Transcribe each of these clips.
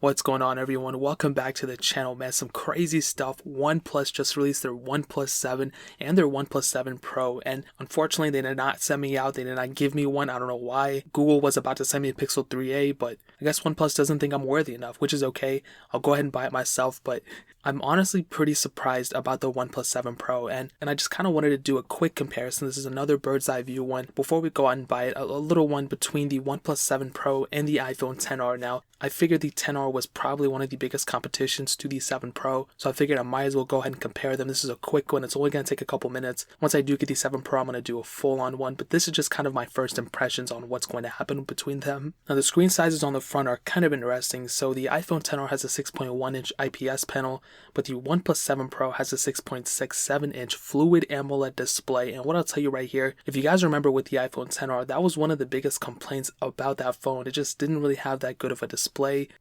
What's going on, everyone? Welcome back to the channel, man. Some crazy stuff. OnePlus just released their OnePlus 7 and their OnePlus 7 Pro, and unfortunately they did not send me out. They did not give me one. I don't know why. Google was about to send me a Pixel 3a, but I guess OnePlus doesn't think I'm worthy enough, which is okay. I'll go ahead and buy it myself, but I'm honestly pretty surprised about the OnePlus 7 Pro, and I just kind of wanted to do a quick comparison. This is another bird's eye view one before we go out and buy it, a little one between the OnePlus 7 Pro and the iPhone XR. Now, I figured the XR was probably one of the biggest competitions to the 7 Pro, so I figured I might as well go ahead and compare them. This is a quick one. It's only going to take a couple minutes. Once I do get the 7 Pro, I'm going to do a full-on one, but this is just kind of my first impressions on what's going to happen between them. Now, the screen sizes on the front are kind of interesting. So the iPhone XR has a 6.1-inch IPS panel, but the OnePlus 7 Pro has a 6.67-inch Fluid AMOLED display. And what I'll tell you right here, if you guys remember with the iPhone XR, that was one of the biggest complaints about that phone. It just didn't really have that good of a display.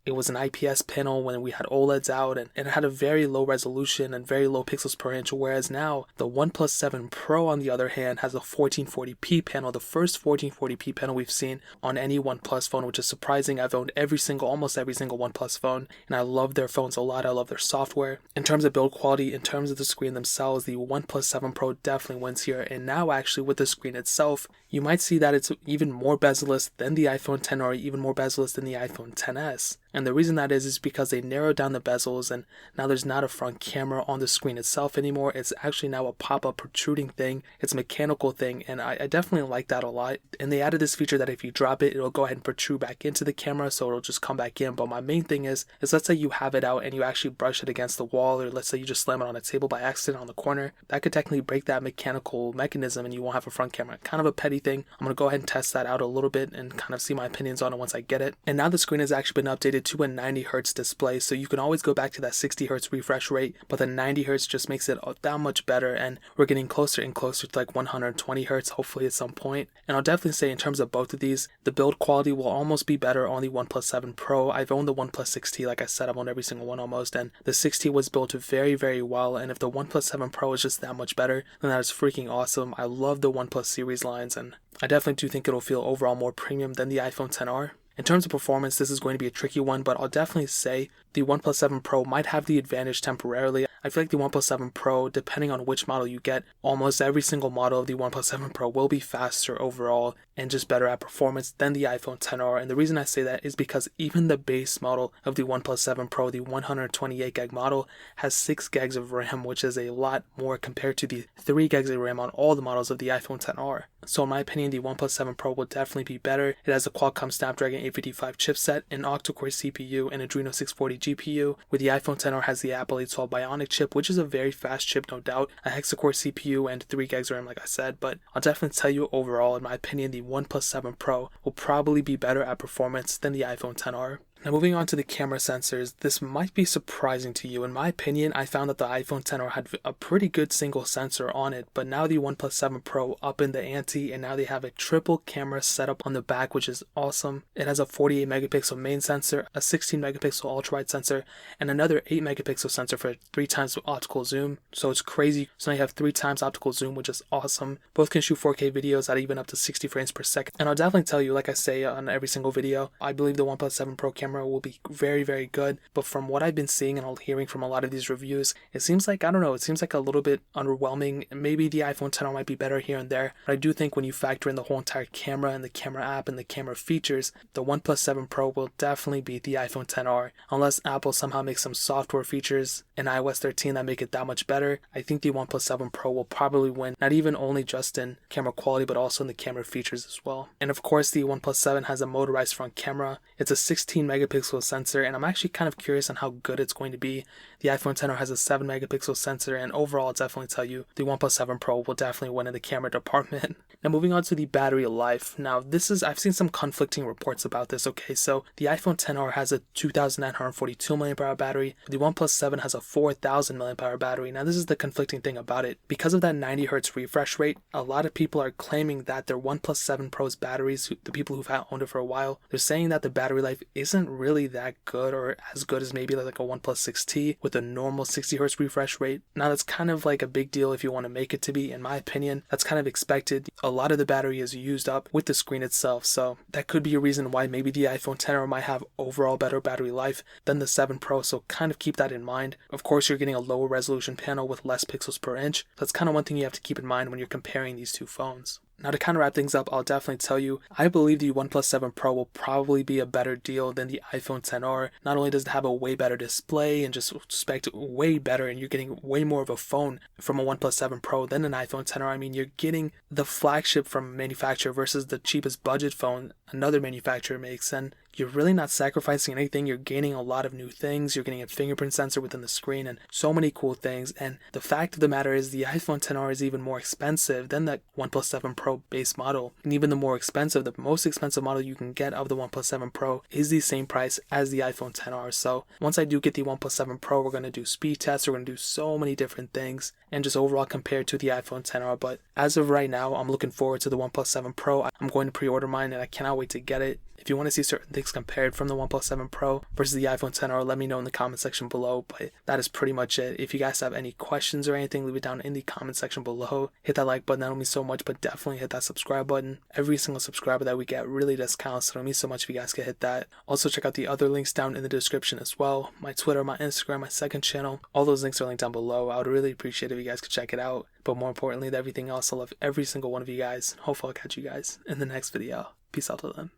It was an IPS panel when we had OLEDs out, and it had a very low resolution and very low pixels per inch, whereas now the OnePlus 7 Pro, on the other hand, has a 1440p panel, the first 1440p panel we've seen on any OnePlus phone, which is surprising. I've owned almost every single OnePlus phone, and I love their phones a lot. I love their software. In terms of build quality, in terms of the screen themselves, the OnePlus 7 Pro definitely wins here. And now actually with the screen itself, you might see that it's even more bezel-less than the iPhone XR, or even more bezel-less than the iPhone XS. And the reason that is because they narrowed down the bezels, and now there's not a front camera on the screen itself anymore. It's actually now a pop-up protruding thing. It's a mechanical thing, and I definitely like that a lot. And they added this feature that if you drop it, it'll go ahead and protrude back into the camera, so it'll just come back in. But my main thing is let's say you have it out and you actually brush it against the wall, or let's say you just slam it on a table by accident on the corner. That could technically break that mechanical mechanism and you won't have a front camera. Kind of a petty thing. I'm going to go ahead and test that out a little bit and kind of see my opinions on it once I get it. And now the screen has actually been updated to a 90Hz display, so you can always go back to that 60Hz refresh rate, but the 90Hz just makes it that much better, and we're getting closer and closer to like 120Hz hopefully at some point. And I'll definitely say in terms of both of these, the build quality will almost be better on the OnePlus 7 Pro. I've owned the OnePlus 6T, like I said, I've owned every single one almost, and the 6T was built very, very well, and if the OnePlus 7 Pro is just that much better, then that is freaking awesome. I love the OnePlus series lines, and I definitely do think it'll feel overall more premium than the iPhone XR. In terms of performance, this is going to be a tricky one, but I'll definitely say the OnePlus 7 Pro might have the advantage temporarily. I feel like the OnePlus 7 Pro, depending on which model you get, almost every single model of the OnePlus 7 Pro will be faster overall and just better at performance than the iPhone XR. And the reason I say that is because even the base model of the OnePlus 7 Pro, the 128 gig model, has 6 gigs of RAM, which is a lot more compared to the 3 gigs of RAM on all the models of the iPhone XR. So in my opinion, the OnePlus 7 Pro will definitely be better. It has a Qualcomm Snapdragon 855 chipset, an octa-core CPU, and Adreno 640 GPU, where the iPhone XR has the Apple A12 Bionic chip, which is a very fast chip, no doubt, a hexa-core CPU, and 3 gigs RAM, like I said. But I'll definitely tell you overall, in my opinion, the OnePlus 7 Pro will probably be better at performance than the iPhone XR. Now moving on to the camera sensors, this might be surprising to you. In my opinion, I found that the iPhone XR had a pretty good single sensor on it, but now the OnePlus 7 Pro up in the ante, and now they have a triple camera setup on the back, which is awesome. It has a 48 megapixel main sensor, a 16 megapixel ultra-wide sensor, and another 8 megapixel sensor for 3 times optical zoom. So it's crazy. So now you have 3 times optical zoom, which is awesome. Both can shoot 4K videos at even up to 60 frames per second. And I'll definitely tell you, like I say on every single video, I believe the OnePlus 7 Pro camera will be very, very good. But from what I've been seeing and hearing from a lot of these reviews, it seems like, I don't know, it seems like a little bit underwhelming. Maybe the iPhone XR might be better here and there, but I do think when you factor in the whole entire camera and the camera app and the camera features, the OnePlus 7 Pro will definitely beat the iPhone XR. Unless Apple somehow makes some software features in iOS 13 that make it that much better, I think the OnePlus 7 Pro will probably win, not even only just in camera quality, but also in the camera features as well. And of course, the OnePlus 7 has a motorized front camera. It's a 16 megapixel sensor, and I'm actually kind of curious on how good it's going to be. The iPhone XR has a 7 megapixel sensor, and overall I'll definitely tell you the OnePlus 7 Pro will definitely win in the camera department. Now moving on to the battery life. Now I've seen some conflicting reports about this. Okay, so the iPhone XR has a 2,942 mAh battery. The OnePlus 7 has a 4,000 mAh battery. Now this is the conflicting thing about it. Because of that 90Hz refresh rate, a lot of people are claiming that their OnePlus 7 Pro's batteries, the people who've owned it for a while, they're saying that the battery life isn't really that good, or as good as maybe like a OnePlus 6T with with a normal 60Hz refresh rate. Now that's kind of like a big deal if you want to make it to be, in my opinion. That's kind of expected. A lot of the battery is used up with the screen itself, so that could be a reason why maybe the iPhone XR might have overall better battery life than the 7 Pro, so kind of keep that in mind. Of course, you're getting a lower resolution panel with less pixels per inch. That's kind of one thing you have to keep in mind when you're comparing these two phones. Now to kind of wrap things up, I'll definitely tell you, I believe the OnePlus 7 Pro will probably be a better deal than the iPhone XR. Not only does it have a way better display and just spec way better, and you're getting way more of a phone from a OnePlus 7 Pro than an iPhone XR. I mean, you're getting the flagship from a manufacturer versus the cheapest budget phone another manufacturer makes, and you're really not sacrificing anything. You're gaining a lot of new things. You're getting a fingerprint sensor within the screen and so many cool things. And the fact of the matter is the iPhone XR is even more expensive than the OnePlus 7 Pro base model. And even the more expensive, the most expensive model you can get of the OnePlus 7 Pro is the same price as the iPhone XR. So once I do get the OnePlus 7 Pro, we're going to do speed tests. We're going to do so many different things and just overall compare to the iPhone XR. But as of right now, I'm looking forward to the OnePlus 7 Pro. I'm going to pre-order mine and I cannot wait to get it. If you want to see certain things compared from the OnePlus 7 Pro versus the iPhone XR, let me know in the comment section below. But that is pretty much it. If you guys have any questions or anything, leave it down in the comment section below. Hit that like button, that'll mean so much, but definitely hit that subscribe button. Every single subscriber that we get really does count, so it'll mean so much if you guys could hit that. Also check out the other links down in the description as well. My Twitter, my Instagram, my second channel. All those links are linked down below. I would really appreciate it if you guys could check it out. But more importantly than everything else, I love every single one of you guys. Hopefully I'll catch you guys in the next video. Peace out till then.